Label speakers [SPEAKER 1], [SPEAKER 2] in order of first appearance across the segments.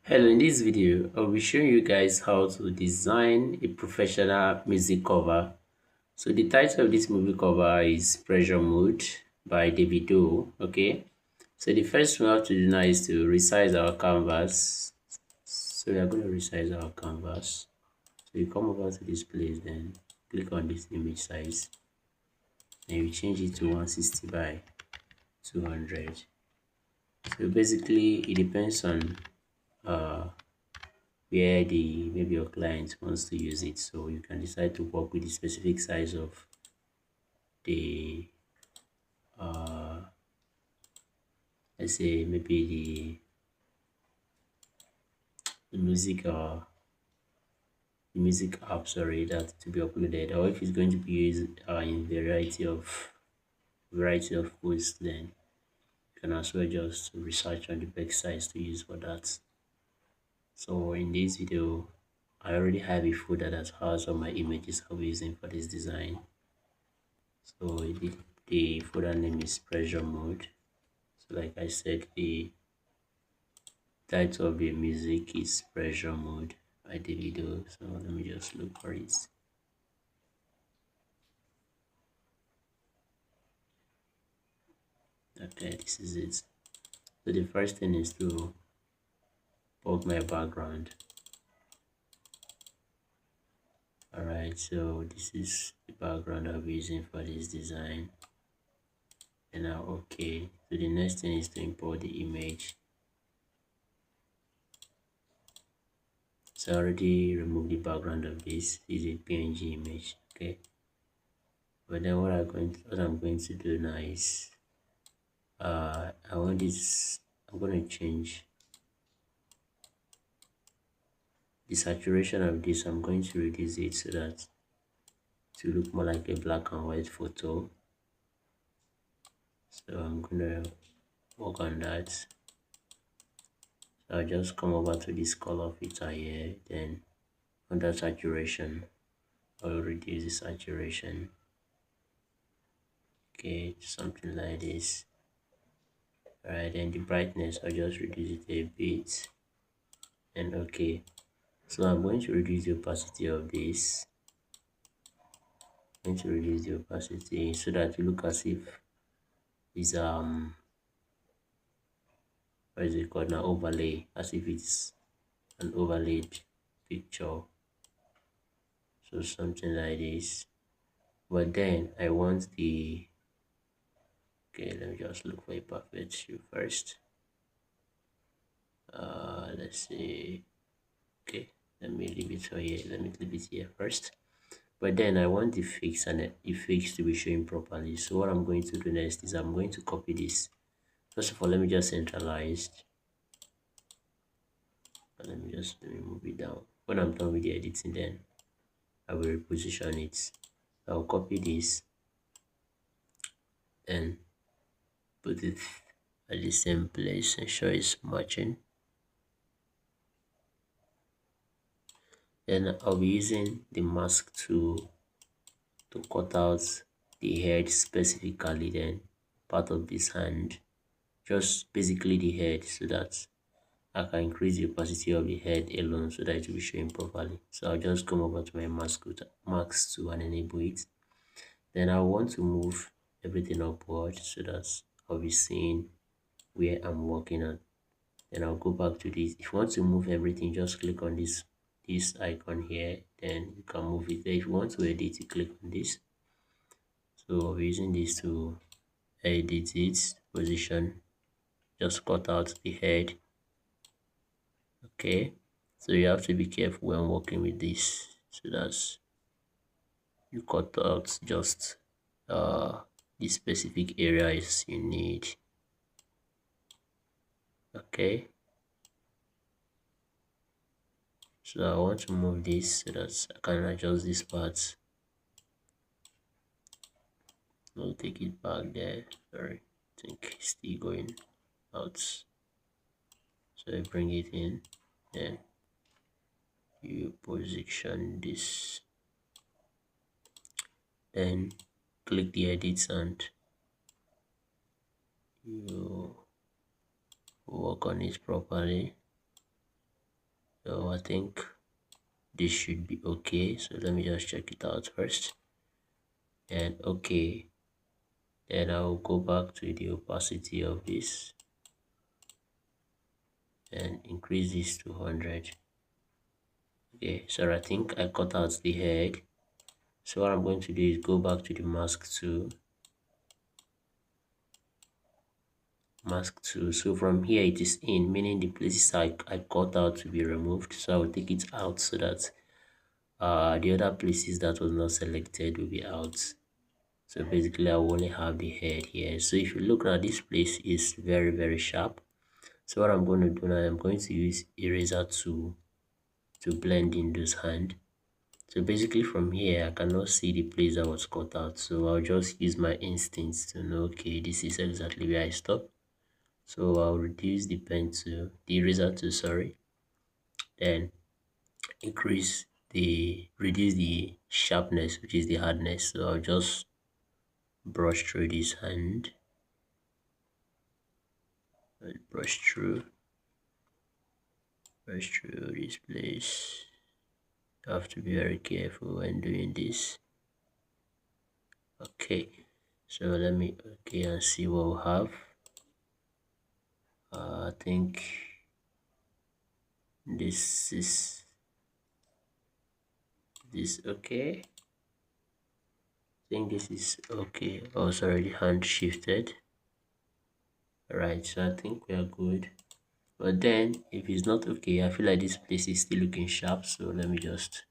[SPEAKER 1] Hello, in this video, I'll be showing you guys how to design a professional music cover. So the title of this movie cover is Pressure Mode by Davido. Okay, so the first thing we have to do now is to resize our canvas. So we are going to resize our canvas. So you come over to this place, then click on this image size, and you change it to 160 by 200. So basically, it depends on uh where the maybe your client wants to use it, so you can decide to work with the specific size of the uh let's say maybe the music the music app, sorry, that to be uploaded, or if it's going to be used in variety of posts, then you can as well just research on the best size to use for that. So in this video, I already have a folder that has all my images I'll be using for this design. So the folder name is Pressure Mode. So like I said, the title of the music is Pressure Mode by Davido. So let me just look for it. Okay, this is it. So the first thing is to pop my background. Alright, so this is the background I'll be using for this design. And now okay. So the next thing is to import the image. So I already removed the background of this. This is a PNG image. Okay. But then what I'm going to do now is I want this. I'm going to change the saturation of this. I'm going to reduce it so that to look more like a black and white photo. So I'm gonna work on that. So I'll just come over to this color filter here, then under saturation I'll reduce the saturation, okay, to something like this. Alright, then the brightness I'll just reduce it a bit, and okay. So I'm going to reduce the opacity of this. I'm going to reduce the opacity so that it look as if it's what is it called now, overlay, as if it's an overlaid picture. So something like this. But then I want the, okay, let me just look for a perfect shoe first. Let's see. Okay, let me leave it here. Let me leave it here first. But then I want the fix and the fix to be showing properly. So what I'm going to do next is I'm going to copy this. First of all, let me just centralize. Let me move it down. When I'm done with the editing, then I will reposition it. I'll copy this and put it at the same place, ensure it's matching. Then I'll be using the mask tool to cut out the head specifically, then part of this hand, just basically the head, so that I can increase the opacity of the head alone so that it will be showing properly. So I'll just come over to my mask tool and enable it. Then I want to move everything upward so that I'll be seeing where I'm working on. Then I'll go back to this. If you want to move everything, just click on this icon here, then you can move it there. If you want to edit, you click on this. So I'll be using this to edit its position. Just cut out the head. Okay, so you have to be careful when working with this so that you cut out just the specific areas you need. Okay, so I want to move this so that I can adjust this part. I'll take it back there. Sorry, I think it's still going out. So I bring it in, then you position this, then click the edit and you work on it properly. So I think this should be okay. So let me just check it out first. And okay, then I'll go back to the opacity of this and increase this to 100. Okay, so I think I cut out the head. So what I'm going to do is go back to the mask tool. So from here it is in, meaning the places I cut out to be removed. So I will take it out so that the other places that was not selected will be out. So basically I will only have the head here. So if you look at this place, is very sharp. So what I'm going to do now, I'm going to use eraser to blend in those hand. So basically from here I cannot see the place that was cut out, so I'll just use my instincts to know, okay, this is exactly where I stop. So I'll reduce the pen to the eraser to, sorry, then reduce the sharpness, which is the hardness. So I'll just brush through this hand and brush through this place. You have to be very careful when doing this. Okay, so let me and see what we have. I think this is okay. I think this is okay. Oh, sorry, the hand shifted. Alright, so I think we are good. But then if it's not okay, I feel like this place is still looking sharp, so let me just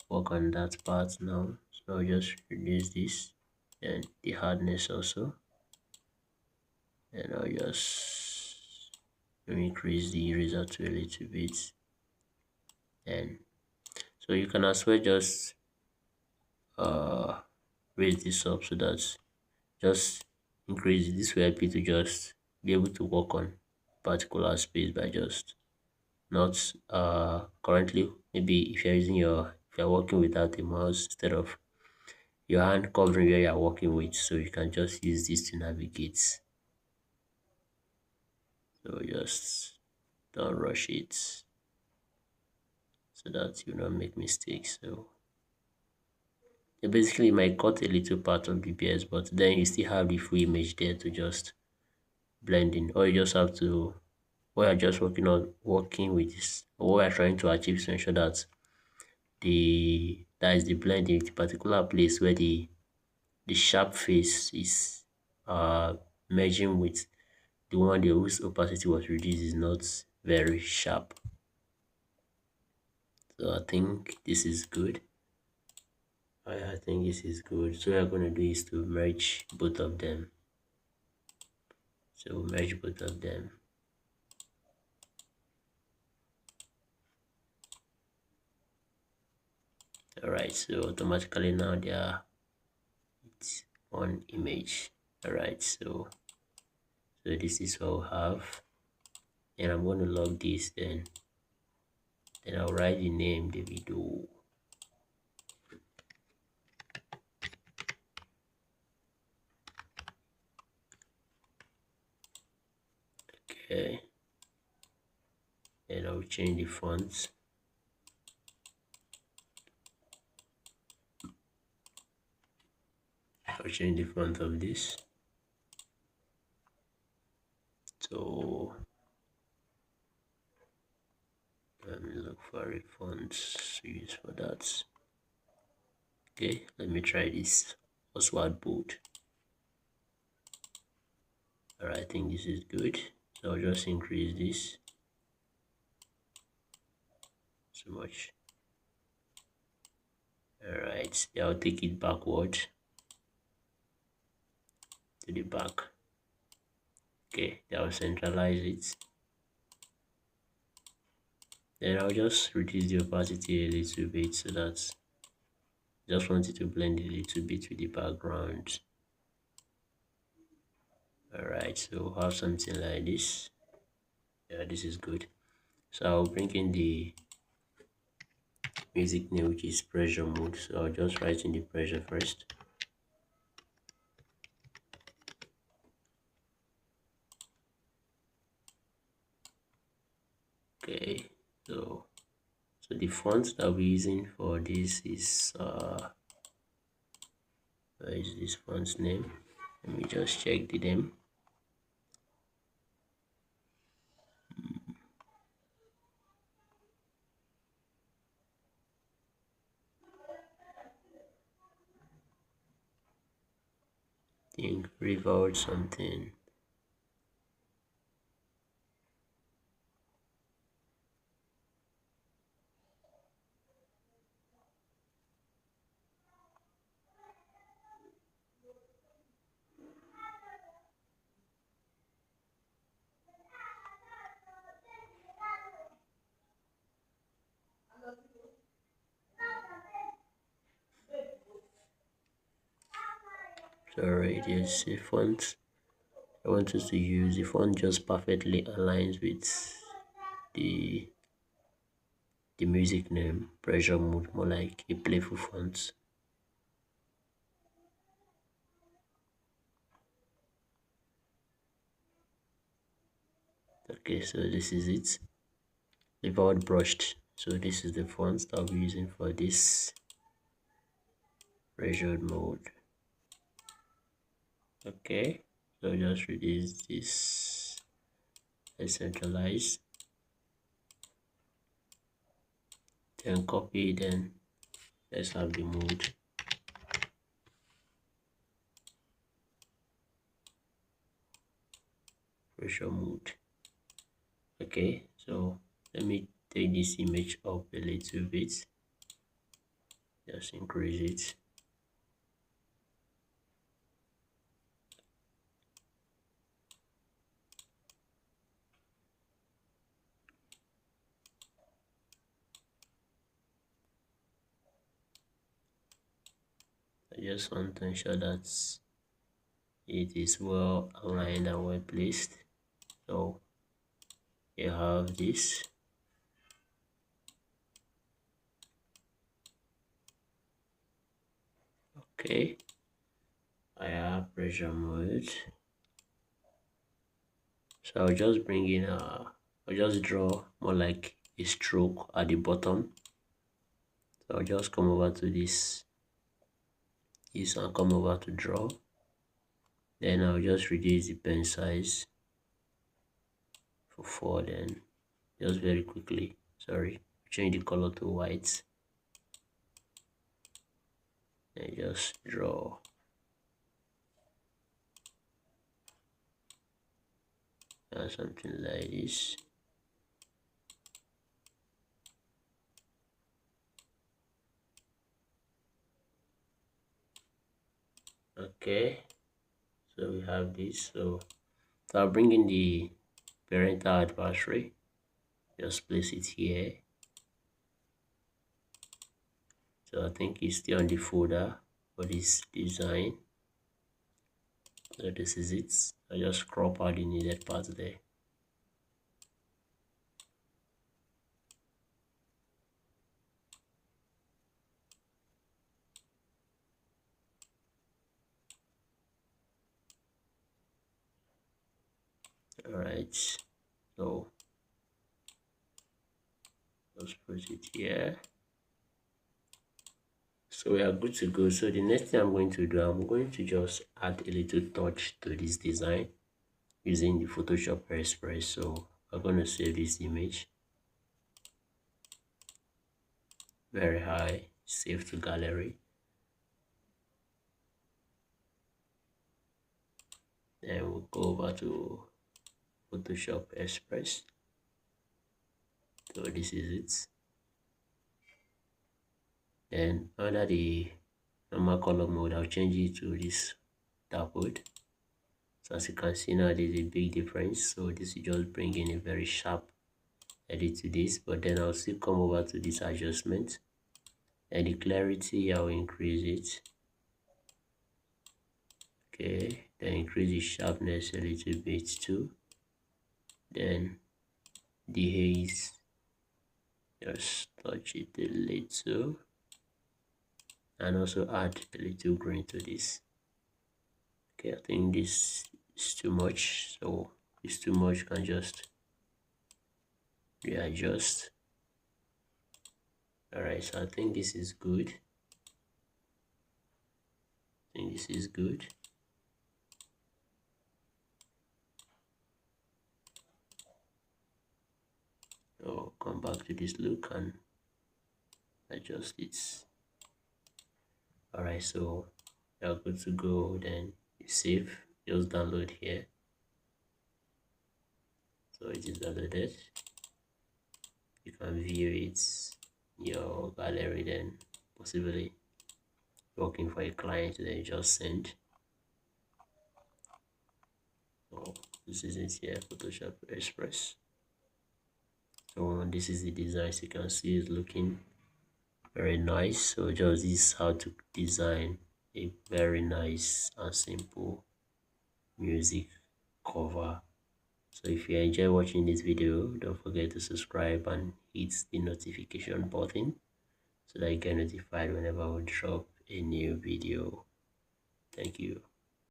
[SPEAKER 1] work on that part now. So I'll just reduce this and the hardness also, and I'll just increase the eraser to a little bit. And so you can as well just raise this up so that just increase this will help you to just be able to work on particular space by just not currently, maybe if you're working without a mouse, instead of your hand covering where you're working with, so you can just use this to navigate. So just don't rush it so that you don't make mistakes. So you basically might cut a little part of the BS, but then you still have the full image there to just blend in. Or you just have to, what you're just working with is, or what you're trying to achieve, to ensure that that is the blend in the particular place where the sharp face is merging with the one whose opacity was reduced is not very sharp. So I think this is good. I think this is good. So what we're going to do is to merge both of them. So merge both of them. Alright, so automatically now it's one image. Alright, so this is what we have, and I'm going to log this, then I'll write the name, the video. Okay, and I'll change the fonts. I'll change the font of this. So let me look for a font to use for that. Okay, let me try this Oswald bold. Alright, I think this is good. So I'll just increase this so much. Alright, I'll take it backward to the back. Okay, I'll centralize it. Then I'll just reduce the opacity a little bit so that I just want it to blend a little bit with the background. Alright, so we'll have something like this. Yeah, this is good. So I'll bring in the music name, which is pressure mode. So I'll just write in the pressure first. Okay, So the font that we're using for this is where is this font's name? Let me just check the name. I think Revolt something. Sorry, there's a font I want us to use. The font just perfectly aligns with the the music name, Pressure Mood, more like a playful font. Okay, so this is it. Without brushed. So this is the font that I'll be using for this pressured mode. Okay, so just reduce this, decentralize, then copy, then let's have the mode. Pressure mode. Okay, so let me take this image up a little bit. Just increase it. I just want to ensure that it is well aligned and well placed. So you have this. Okay, I have pressure mode. So I'll just bring in I'll just draw more like a stroke at the bottom. So I'll just come over to this and come over to draw. Then I'll just reduce the pen size for 4, then just very quickly, sorry, change the color to white and just draw. And something like this. Okay, so we have this. So I'll bring in the parental advisory, just place it here. So I think it's still on the folder for this design. So this is it. I just crop out the needed parts there. Alright, so just put it here. So we are good to go. So the next thing I'm going to do, I'm going to just add a little touch to this design using the Photoshop Express. So I'm going to save this image. Very high, save to gallery. Then we'll go over to Photoshop Express. So this is it. Then under the normal color mode, I'll change it to this dark mode. So as you can see now, there's a big difference. So this will just bring in a very sharp edit to this, but then I'll still come over to this adjustment and the clarity, I'll increase it. Okay, then increase the sharpness a little bit too. Then the haze, just touch it a little and also add a little green to this. Okay, I think this is too much, so it's too much, can just readjust. All right, so I think this is good. I think this is good. So come back to this look and adjust this. All right, so you're good to go. Then you save, just download here. So it is downloaded. You can view it in your gallery, then possibly working for a client, then you just send. So this is it here, Photoshop Express. So this is the design. As you can see, it's looking very nice. So just this is how to design a very nice and simple music cover. So if you enjoy watching this video, don't forget to subscribe and hit the notification button so that you get notified whenever we drop a new video. Thank you.